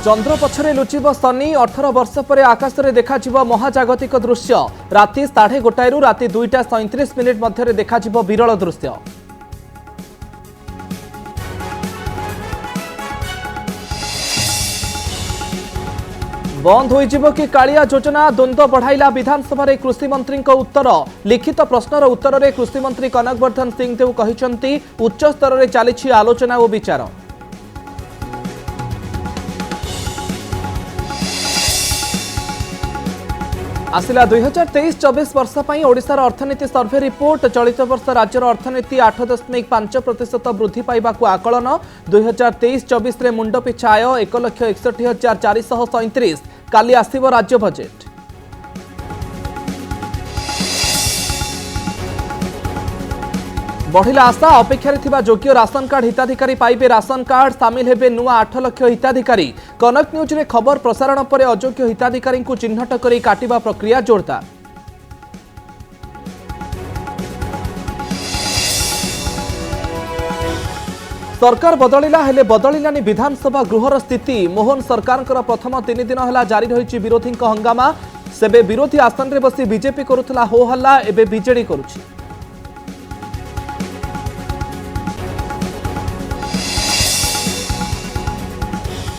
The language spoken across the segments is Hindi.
चंद्र पछरे लुचिब शनि 18 वर्ष पर आकाश में देखा महाजागतिक दृश्य राति 1:30 रु राति 2:37 मध्य देखा विरल दृश्य। बंद हो कि कालिया योजना द्वंद्व बढ़ाइला विधानसभा कृषि मंत्री उत्तर लिखित प्रश्नर उत्तर में कृषि मंत्री कनकवर्धन सिंह देव कहते उच्च स्तर में चली आलोचना और विचार। आसिला 2023-24 वर्ष पर ओडिशार अर्थनीति सर्वे रिपोर्ट चलित वर्ष राज्यर अर्थनीति 8.5% वृद्धि पाइबा आकलन 2023-24 मुंड पिछा आय 1,61,437 काली आसिब राज्य बजेट। बढ़िला आशा अपेक्षार थिबा योग्य राशन कार्ड हिताधिकारी पाइबे राशन कार्ड सामिल हेबे नुआ 8 लाख हिताधिकारी। कनक न्यूज रे खबर प्रसारण पर अयोग्य हिताधिकारी को चिन्हट करी काटिबा प्रक्रिया जोरदार। सरकार बदलिला हेले बदलिलानी विधानसभा गृहर स्थिति। मोहन सरकार प्रथम 3 दिन है जारी रही विरोधी हंगामा। सेबे विरोधी आसन रे बसी बीजेपी करुला हो हल्ला एबे बीजेडी करुछि।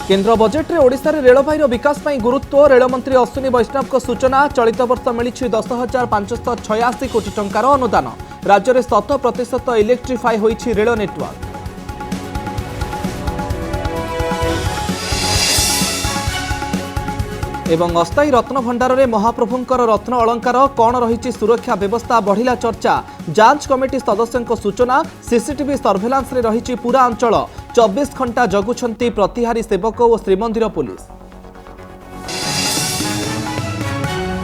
केन्द्र बजेट रे ओडिशा रे रेलवाईर विकास पर गुरुत्व। रेलमंत्री अश्विनी वैष्णव सूचना चलित वर्ष मिली 10,586 कोटी टंकार अनुदान। राज्य में 100% इलेक्ट्रिफाई होईछि रेल नेटवर्क। एवं अस्थायी रत्न भंडार में महाप्रभुंकर रत्न अलंकार कौन रही सुरक्षा व्यवस्था बढ़िला चर्चा। जांच कमिटी सदस्यों सूचना सीसीटीवी सर्भेलांस रे रही पूरा अंचल 24 घंटा जगुछंती प्रतिहारी सेवक और श्रीमंदिर पुलिस।